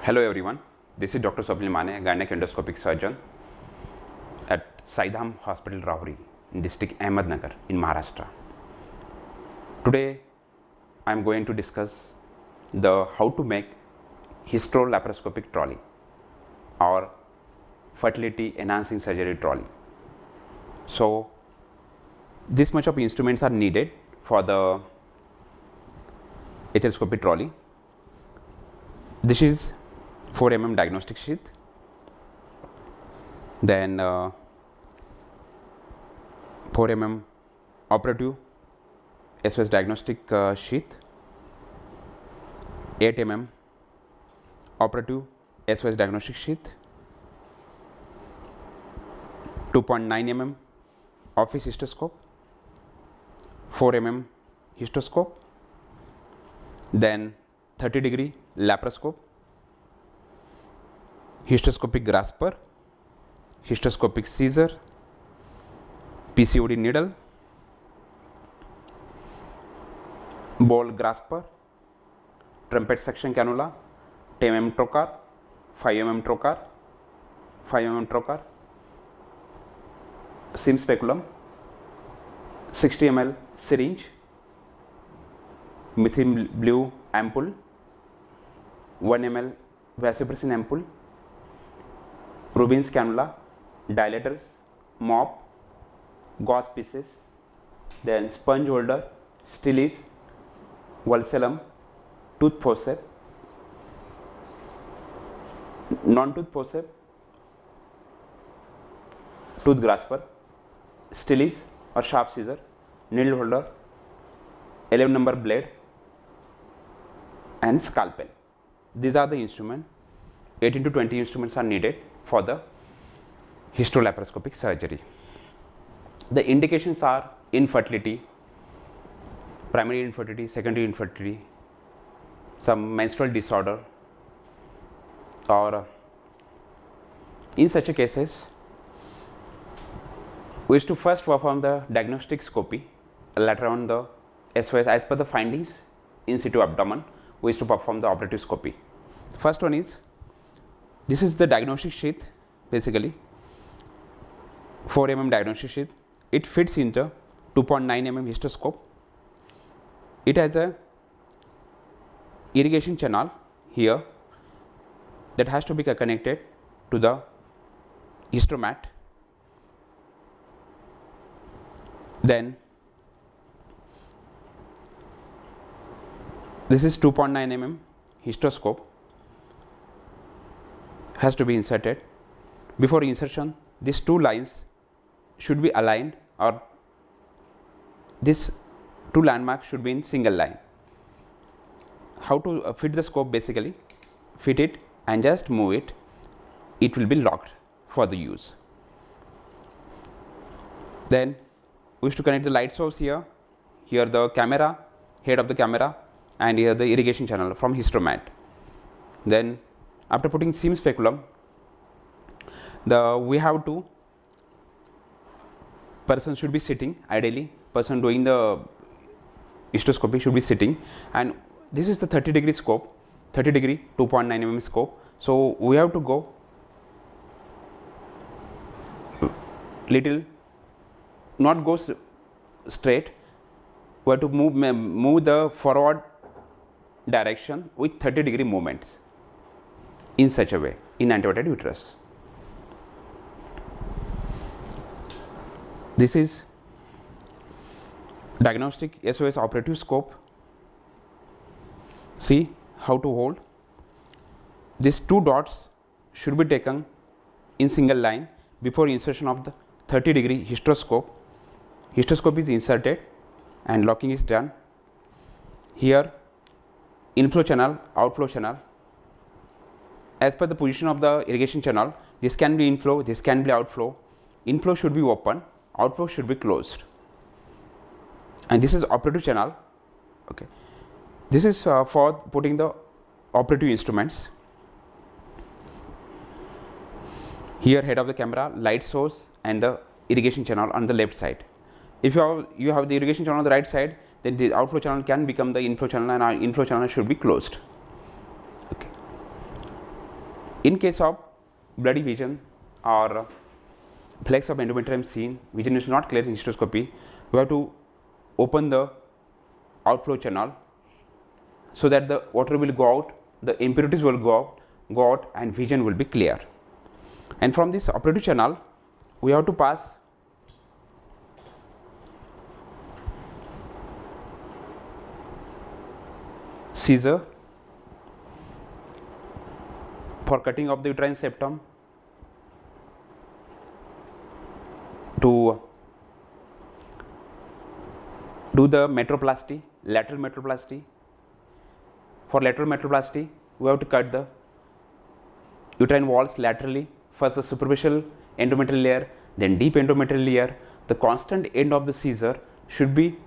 Hello everyone, this is Dr. Swapnil Mane, a gynec endoscopic surgeon at Saidham Hospital, Rahuri, in district Ahmednagar in Maharashtra. Today I am going to discuss how to make hysterolaparoscopic trolley or fertility enhancing surgery trolley. So this much of instruments are needed for the HLscopy trolley. This is 4 mm diagnostic sheath, then 4 mm operative SOS diagnostic sheath, 8 mm operative SOS diagnostic sheath, 2.9 mm office histoscope, 4 mm histoscope, then 30-degree laparoscope, histoscopic grasper, histoscopic scissor, PCOD needle, ball grasper, trumpet suction cannula, 10 mm trocar, 5 mm trocar, 5 mm trocar, sim speculum, 60 ml syringe, methyl blue ampoule, 1 ml vasopressin ampoule, Rubin's cannula, dilators, mop, gauze pieces, then sponge holder, stilis, valsellum, tooth forceps, non-tooth forceps, tooth grasper, stilis or sharp scissor, needle holder, 11 number blade and scalpel. These are the instruments. 18 to 20 instruments are needed for the hysterolaparoscopic surgery. The indications are infertility, primary infertility, secondary infertility, some menstrual disorder, or in such a cases we used to first perform the diagnostic scopy, later on the SOS as per the findings in situ abdomen. We used to perform the operative scopy. First one is, this is the diagnostic sheath, basically 4 mm diagnostic sheath. It fits into 2.9 mm histoscope. It has a irrigation channel here that has to be connected to the histomat. Then this is 2.9 mm histoscope has to be inserted. Before insertion, these two lines should be aligned, or these two landmarks should be in single line. How to fit the scope? Basically fit it and just move it, it will be locked for the use. Then we used to connect the light source here, the camera, head of the camera, and here the irrigation channel from histomat. Then after putting sim speculum, we have to, person should be sitting, ideally person doing the histoscopy should be sitting, and this is the 30-degree scope, 30-degree 2.9 mm scope. So we have to go little, not go straight, we have to move the forward direction with 30-degree movements in such a way in anterotated uterus. This is diagnostic SOS operative scope. See how to hold. These two dots should be taken in single line before insertion of the 30-degree hysteroscope. Hysteroscope is inserted and locking is done. Here inflow channel, outflow channel. As per the position of the irrigation channel, this can be inflow, this can be outflow. Inflow should be open, outflow should be closed. And this is operative channel. Okay, this is for putting the operative instruments. Here head of the camera, light source, and the irrigation channel on the left side. If you have the irrigation channel on the right side, then the outflow channel can become the inflow channel, and our inflow channel should be closed. Okay. In case of bloody vision or flex of endometrium seen, vision is not clear in hysteroscopy, we have to open the outflow channel so that the water will go out, the impurities will go out and vision will be clear. And from this operative channel we have to pass scissor for cutting of the uterine septum to do the metroplasty, lateral metroplasty. For lateral metroplasty, we have to cut the uterine walls laterally, first the superficial endometrial layer, then deep endometrial layer. The constant end of the scissor should be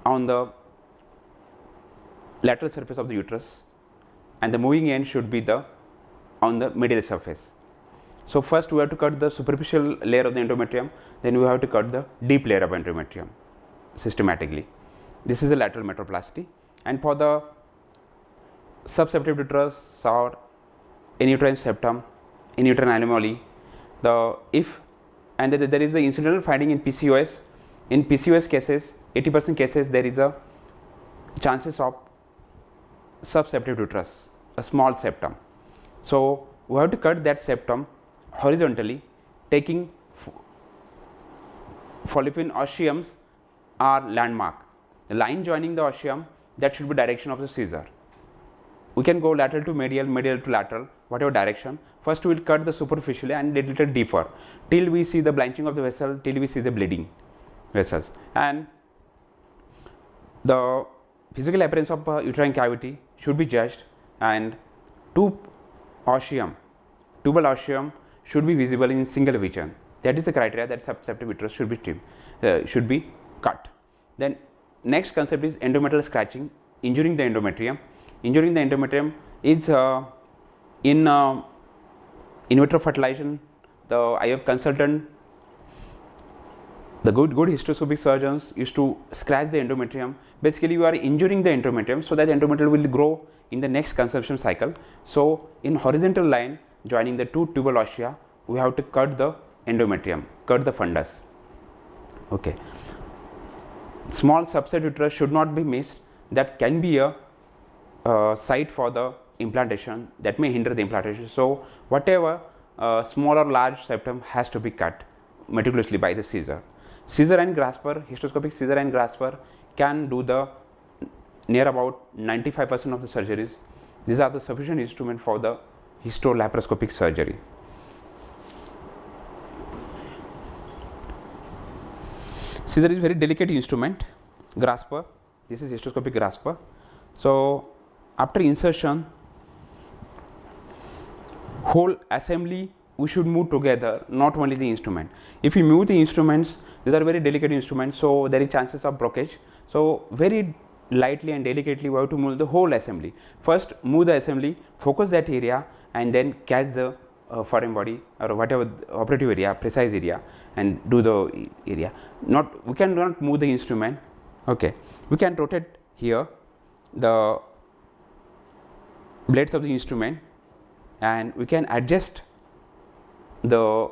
on the lateral surface of the uterus and the moving end should be on the medial surface. So first we have to cut the superficial layer of the endometrium, then we have to cut the deep layer of endometrium systematically. This is the lateral metroplasty. And for the subseptic uterus or any uterine septum, any uterine anomaly, there is the incidental finding in PCOS. In PCOS cases, 80% cases there is a chances of subseptic uterus, a small septum. So we have to cut that septum horizontally, taking fallopian osseums are landmark. The line joining the osseum, that should be direction of the scissor. We can go lateral to medial, medial to lateral, whatever direction. First we will cut the superficially and a little deeper till we see the blanching of the vessel, till we see the bleeding vessels. And the physical appearance of uterine cavity should be judged, and tubal osseum should be visible in single vision. That is the criteria that subseptic uterus should be cut. Then next concept is endometrial scratching, injuring the endometrium. Injuring the endometrium is in vitro fertilization. I have consulted the good hysteroscopic surgeons used to scratch the endometrium. Basically you are injuring the endometrium so that the endometrium will grow in the next conception cycle. So in horizontal line joining the two tubal ossia, we have to cut the endometrium, cut the fundus. Okay. Small subset uterus should not be missed. That can be a site for the implantation, that may hinder the implantation. So whatever small or large septum has to be cut meticulously by the scissor. Scissor and grasper, hysteroscopic scissor and grasper can do the near about 95% of the surgeries. These are the sufficient instrument for the histolaparoscopic surgery. Scissor is very delicate instrument. Grasper, this is hysteroscopic grasper. So after insertion, whole assembly we should move together, not only the instrument. If you move the instruments, these are very delicate instruments, so there is chances of blockage. So very lightly and delicately we have to move the whole assembly. First move the assembly, focus that area, and then catch the foreign body or whatever operative area, precise area, and do the area. We cannot move the instrument. Okay, we can rotate here the blades of the instrument, and we can adjust the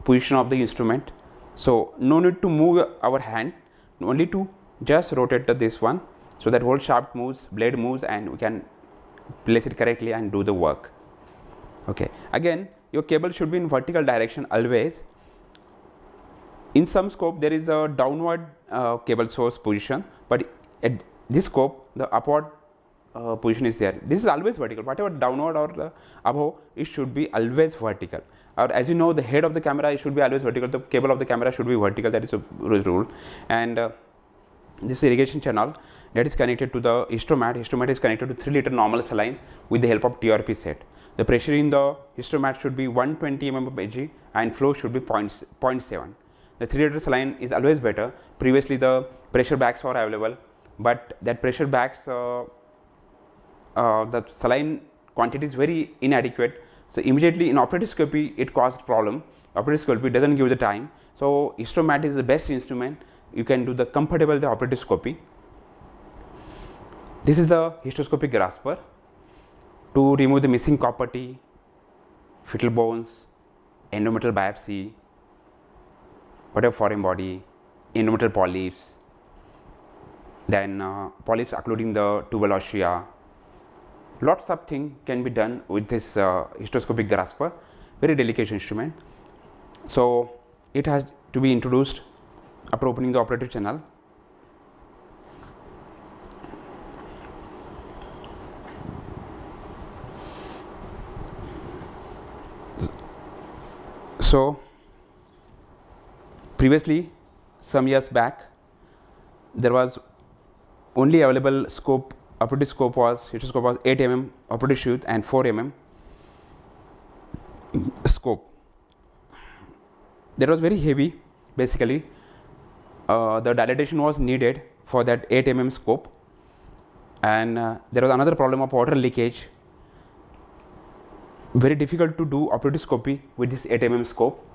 position of the instrument. So no need to move our hand, only to just rotate this one so that whole shaft moves, blade moves, and we can place it correctly and do the work. Okay, again your cable should be in vertical direction always. In some scope there is a downward cable source position, but at this scope the upward position is there. This is always vertical, whatever downward or above, it should be always vertical. Or as you know, the head of the camera should be always vertical, the cable of the camera should be vertical, that is a rule. And this irrigation channel that is connected to the histomat is connected to 3 liter normal saline with the help of TRP set. The pressure in the histomat should be 120 mm of Hg and flow should be 0.7. The 3 liter saline is always better. Previously the pressure bags were available, but that pressure bags the saline quantity is very inadequate. So immediately in operative it caused problem. Operative doesn't give the time. So histomat is the best instrument. You can do the comfortable the operative. This is the hysteroscopic grasper to remove the missing copper T, fetal bones, endometrial biopsy, whatever foreign body, endometrial polyps, then polyps occluding the tubal ossia. Lots of things can be done with this hysteroscopic grasper, very delicate instrument. So it has to be introduced after opening the operative channel. So previously, some years back, there was only available scope, operative scope was, hysteroscope was 8 mm operative sheath and 4 mm scope. That was very heavy. Basically, the dilatation was needed for that 8 mm scope, and there was another problem of water leakage. Very difficult to do operative with this 8 mm scope,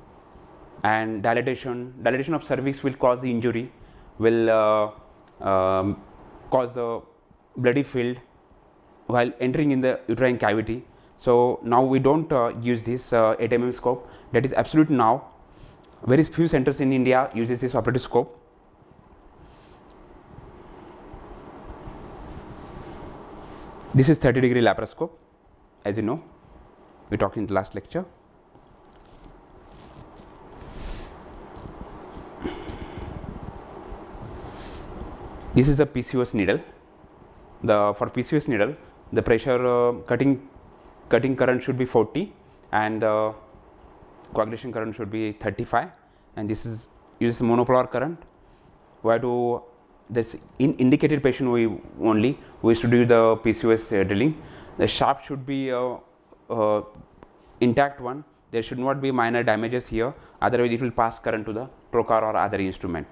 and dilatation of cervix will cause the injury, will cause the bloody field while entering in the uterine cavity. So now we don't use this 8 mm scope. That is absolute now. Very few centers in India uses this operative scope. This is 30-degree laparoscope, as you know, we talked in the last lecture. This is a PCOS needle. For PCOS needle, the pressure cutting current should be 40, and coagulation current should be 35, and this is uses monopolar current. We have to, this in indicated patient we used to do the PCOS drilling. The shaft should be intact one. There should not be minor damages here, otherwise it will pass current to the trocar or other instrument.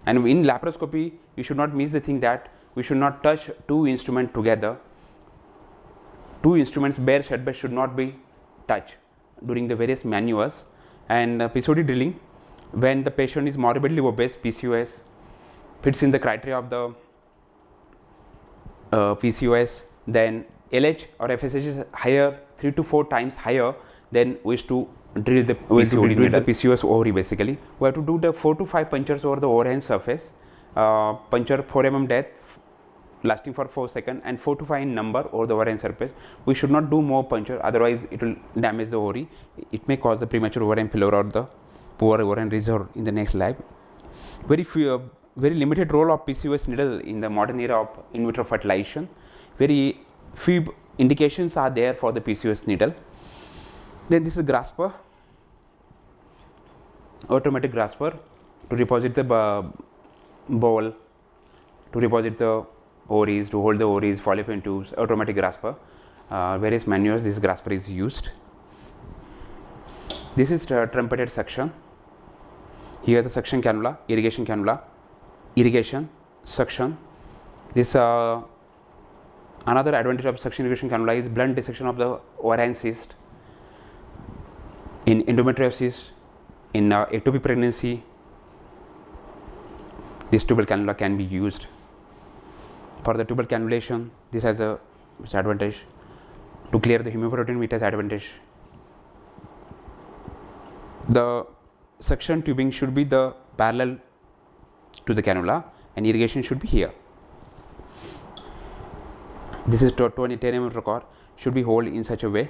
And in laparoscopy, you should not miss the thing that we should not touch two instruments together. Two instruments bare shed should not be touched during the various maneuvers. And PCOD drilling, when the patient is morbidly obese, PCOS fits in the criteria of the PCOS, then LH or FSH is higher, 3 to 4 times higher, then we used to drill the PCOS ovary. Basically, we have to do the 4 to 5 punctures over the overhand surface, puncture 4 mm depth lasting for 4 seconds and 4 to 5 in number over the overhand surface. We should not do more puncture, otherwise it will damage the ovary. It may cause the premature ovarian failure or the poor ovarian reserve in the next life. Very limited role of PCOS needle in the modern era of in vitro fertilization. Very few indications are there for the PCOS needle. Then this is grasper, automatic grasper to deposit the bowel, to deposit the ovaries, to hold the ovaries, fallopian tubes, automatic grasper. Various manuals this grasper is used. This is trumpeted suction. Here the suction cannula, irrigation, suction. This another advantage of suction irrigation cannula is blunt dissection of the ovarian cyst. In endometriosis, in ectopic pregnancy, this tubal cannula can be used. For the tubal cannulation, this has a advantage. To clear the hematoprotein, it has advantage. The suction tubing should be the parallel to the cannula, and irrigation should be here. This is 10 mm trocar, should be held in such a way.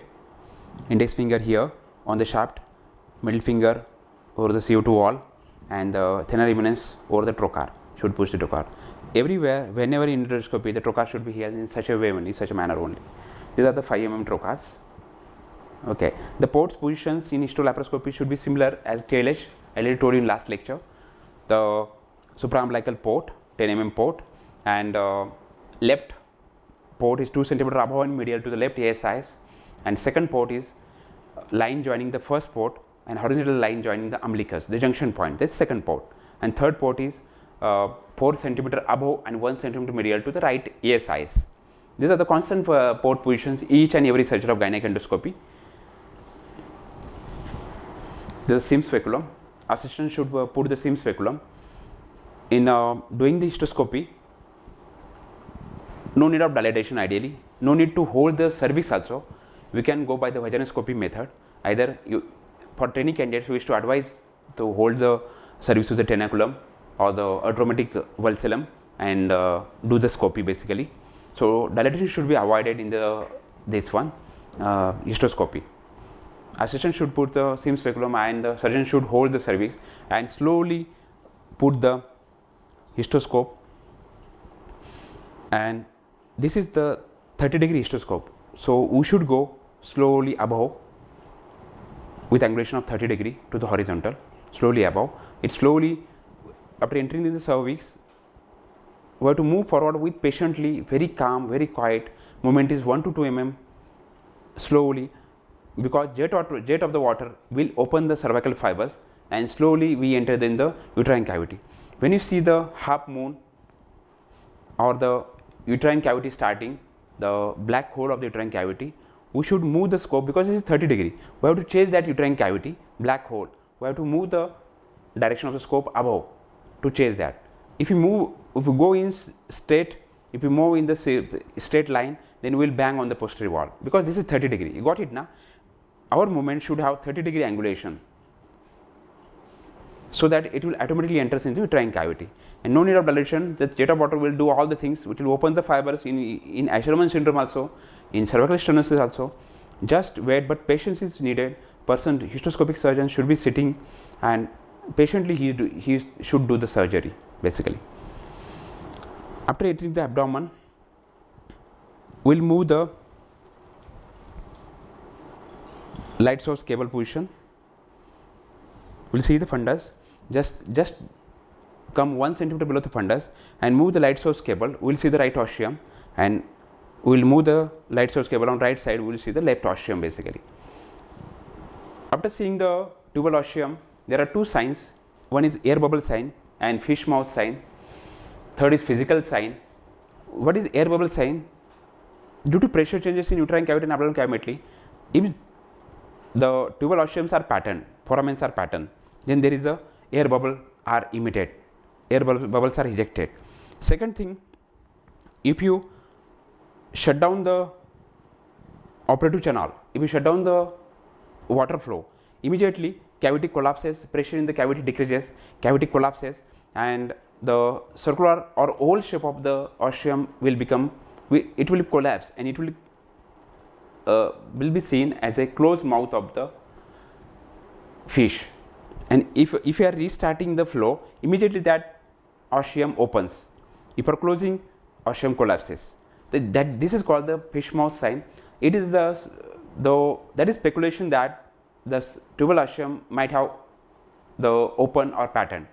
Index finger here on the shaft, middle finger over the CO2 wall, and the thinner eminence over the trocar should push the trocar. Everywhere, whenever in endoscopy, the trocar should be held in such a way only, such a manner only. These are the 5 mm trocars. Okay, the ports positions in histolaparoscopy should be similar as TLH. I already told you in last lecture. The supraumbilical port, 10 mm port, and left port is 2 cm above and medial to the left ASIs, and second port is line joining the first port and horizontal line joining the umbilicus, the junction point. That's second port, and third port is 4 cm above and 1 cm medial to the right ASIs. These are the constant port positions each and every surgery of gynec endoscopy. This is seam speculum. Assistant should put the seam speculum. In doing the histoscopy, no need of dilatation ideally, no need to hold the cervix also. We can go by the vaginoscopy method. either for training candidates, we wish to advise to hold the cervix with the tenaculum or the atraumatic valcellum and do the scopy basically. So dilatation should be avoided in this one hysteroscopy. Assistant should put the seam speculum and the surgeon should hold the cervix and slowly put the hysteroscope, and this is the 30-degree hysteroscope. So we should go slowly above with angulation of 30 degree to the horizontal, slowly above. It slowly, after entering in the cervix, we have to move forward with patiently, very calm, very quiet. Movement is 1 to 2 mm slowly, because jet of the water will open the cervical fibers and slowly we enter in the uterine cavity. When you see the half moon or the uterine cavity starting, the black hole of the uterine cavity, we should move the scope because this is 30 degree. We have to change that uterine cavity, black hole. We have to move the direction of the scope above to change that. If you go in straight, if you move in the straight line, then we will bang on the posterior wall because this is 30 degree. You got it now? Our movement should have 30 degree angulation so that it will automatically enter into the uterine cavity, and no need of dilation. The jet of water will do all the things, which will open the fibers in Asherman syndrome also, in cervical stenosis also. Just wait, but patience is needed. Hysteroscopic surgeon should be sitting and patiently he should do the surgery basically. After entering the abdomen, we will move the light source cable position. We will see the fundus, just come 1 centimeter below the fundus and move the light source cable. We will see the right ostium, and we will move the light source cable on right side. We will see the left ostium basically. After seeing the tubal ostium, there are 2 signs. One is air bubble sign and fish mouth sign. Third is physical sign. What is air bubble sign? Due to pressure changes in uterine cavity and abdominal cavity, if the tubal ostiums are patterned, foramens are patterned, then there is a air bubble are emitted, air bubbles are ejected. Second thing, if you shut down the operative channel, if you shut down the water flow, immediately cavity collapses, pressure in the cavity decreases, cavity collapses, and the circular or oval shape of the ostium will become, it will collapse, and it will be seen as a closed mouth of the fish. And if you are restarting the flow, immediately that ostium opens. If you are closing, ostium collapses. This is called the fish mouth sign. It is that is speculation that the tubal ostium might have the open or pattern.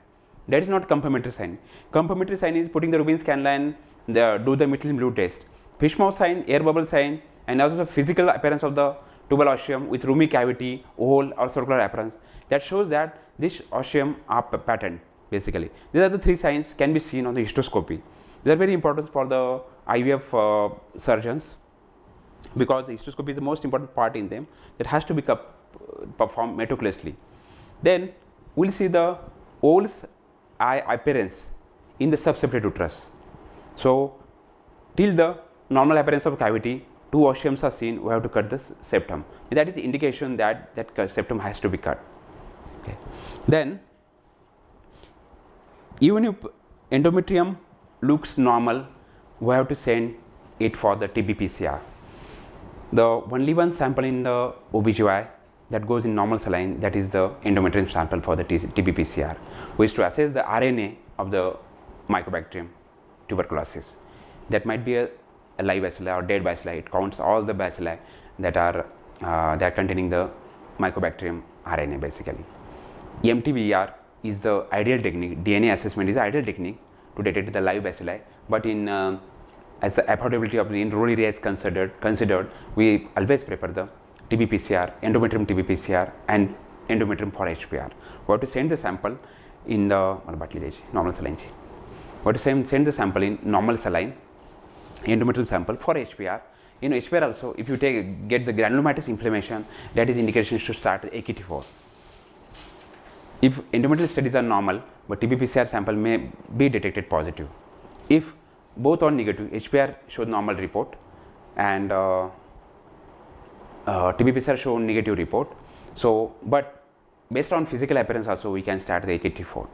That is not confirmatory sign. Confirmatory sign is putting the Rubin's canline, do the methylene blue test. Fish mouth sign, air bubble sign, and also the physical appearance of the tubal ostium with roomy cavity, oval or circular appearance, that shows that this ostium are patterned basically. These are the 3 signs can be seen on the hysteroscopy. They are very important for the IVF surgeons because the hysteroscopy is the most important part in them that has to be performed meticulously. Then we will see the oval's eye appearance in the subseparate uterus. So till the normal appearance of cavity, 2 ostiums are seen, we have to cut the septum. That is the indication that septum has to be cut. Okay. Then even if endometrium looks normal, we have to send it for the TB PCR. The only one sample in the OBGY that goes in normal saline, that is the endometrium sample for the TB PCR, which is to assess the RNA of the Mycobacterium tuberculosis. That might be a live bacilli or dead bacilli. It counts all the bacilli that are containing the Mycobacterium RNA basically. MTBR is the ideal technique. DNA assessment is the ideal technique to detect the live bacilli, but as the affordability of in rural areas considered, we always prefer the TB PCR, endometrium TB PCR, and endometrium for HPR. We have to send the sample in the normal saline. We have to send the sample in normal saline, endometrium sample for HPR. In HPR also, if you get the granulomatous inflammation, that is indication to start AKT4. If endometrial studies are normal, but TB PCR sample may be detected positive. If both are negative, HPR shows normal report and TB PCR show negative report, So, but based on physical appearance also we can start the AKT4.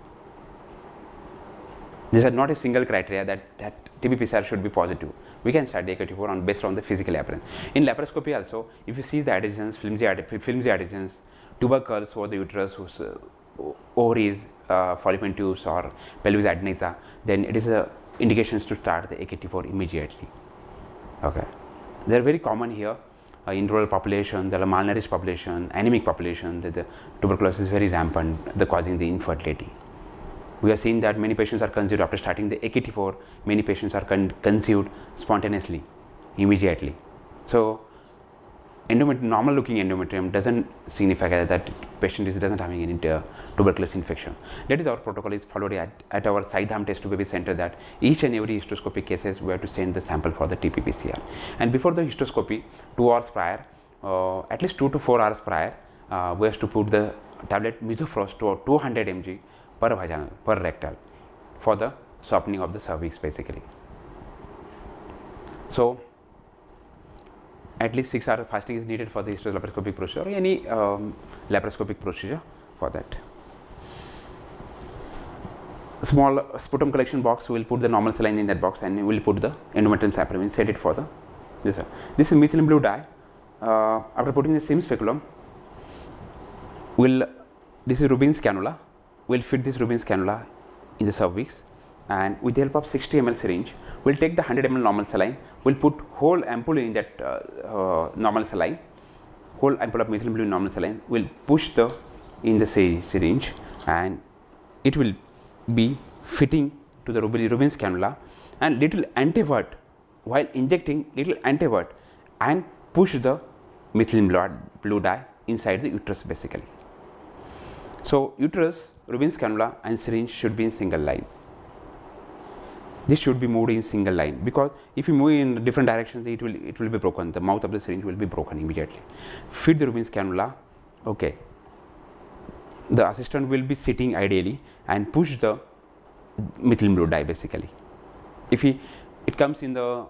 This is not a single criteria that TB PCR should be positive. We can start the AKT4 based on the physical appearance. In laparoscopy also, if you see the adhesions, flimsy adhesions, tubercles over the uterus, whose ovaries, fallopian tubes or pelvis adnexa, then it is indications to start the AKT4 immediately. Okay, they are very common here in rural population, the malnourished population, anemic population. The tuberculosis is very rampant, causing the infertility. We have seen that many patients are conceived after starting the AKT4. Many patients are conceived spontaneously, immediately. So, normal looking endometrium doesn't signify that patient doesn't having any tuberculosis infection. That is our protocol is followed at our Saidham test tube baby center, that each and every histoscopy cases we have to send the sample for the TP-PCR. And before the histoscopy, 2 hours prior, at least 2 to 4 hours prior, we have to put the tablet Misofrost to 200 mg per vaginal, per rectal, for the softening of the cervix basically. So, at least 6 hours fasting is needed for the hysterolaparoscopic procedure or any laparoscopic procedure for that. Small sputum collection box, we will put the normal saline in that box and we will put the endometrium saprophyte, set it for the this. This is methylene blue dye. After putting the sim speculum, this is Rubin's cannula. We'll fit this Rubin's cannula in the cervix, and with the help of 60 ml syringe, we'll take the 100 ml normal saline. We'll put whole ampoule in that normal saline, whole ampoule of methylene blue normal saline. We'll push in the syringe, and it will be fitting to the Rubin's cannula, and little antivert while injecting little antivert and push the methylene blue dye inside the uterus basically. So, uterus, Rubin's cannula and syringe should be in single line. This should be moved in single line, because if you move in different directions, it will be broken. The mouth of the syringe will be broken immediately. Fit the Rubin's cannula. Okay. The assistant will be sitting ideally and push the methylene blue dye basically. If it comes in the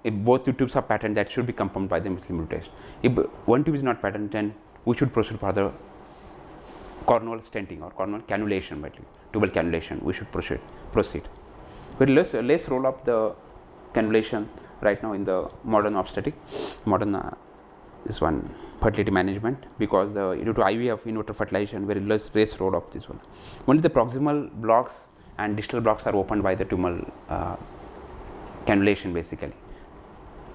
if both the tubes are patterned, that should be confirmed by the methylene blue test. If one tube is not patterned, then we should proceed for the corneal stenting or corneal cannulation, tubal cannulation. We should proceed. Very less role of the cannulation right now in the modern obstetric, this one fertility management, because due to IVF, in vitro fertilization, very less role of this one. Only the proximal blocks and distal blocks are opened by the tubal cannulation basically,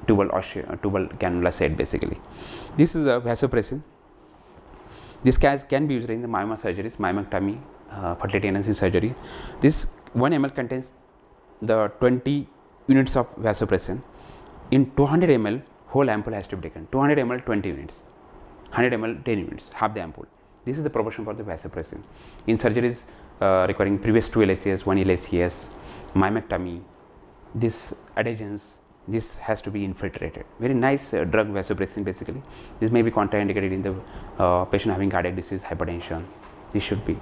tubal cannula set basically. This is a vasopressin. This can be used in the myoma surgeries, myomectomy, fertility enhancing surgery. This 1 ml contains the 20 units of vasopressin. In 200 ml, whole ampoule has to be taken. 200 ml 20 units, 100 ml 10 units, half the ampoule. This is the proportion for the vasopressin. In surgeries requiring previous 2 LACS, 1 LACS, myomectomy, this adhesions, this has to be infiltrated. Very nice drug, vasopressin basically. This may be contraindicated in the patient having cardiac disease, hypertension. This should be.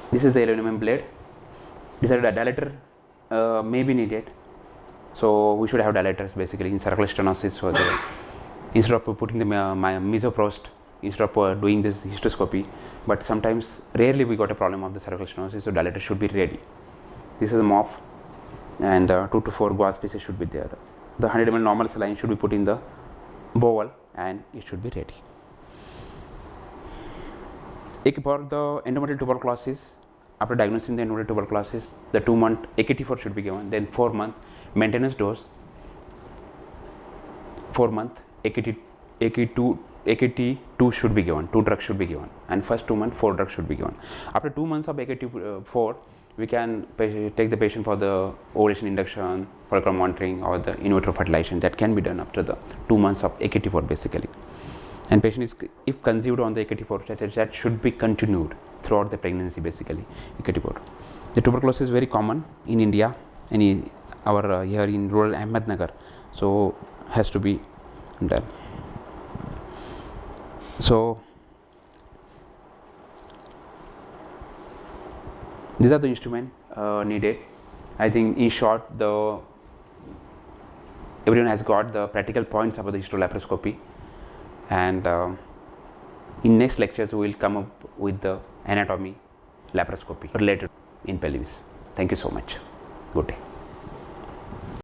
This is the aluminum blade. This is a dilator may be needed. So we should have dilators basically in cervical stenosis. So instead of putting the Misofrost, instead of doing this histoscopy, but sometimes rarely we got a problem of the cervical stenosis, so dilator should be ready. This is a MOF, and 2 to 4 gauze pieces should be there. The 100 ml normal saline should be put in the bowel and it should be ready. For the endometrial tuberculosis, after diagnosing the endometrial tuberculosis, the 2-month AKT4 should be given, then 4-month maintenance dose, 4-month AKT2 should be given, 2 drugs should be given, and first 2 months 4 drugs should be given. After 2 months of AKT4, we can take the patient for the ovulation induction, follicular monitoring, or the in vitro fertilization. That can be done after the 2 months of AKT4 basically. And patient is, if conceived on the AKT4, that should be continued throughout the pregnancy basically, AKT4. The tuberculosis is very common in India, and here in rural Ahmednagar, so has to be done. So these are the instruments needed. I think in short, everyone has got the practical points about the histolaparoscopy. and in next lectures we will come up with the anatomy laparoscopy related in pelvis. Thank you so much. Good day.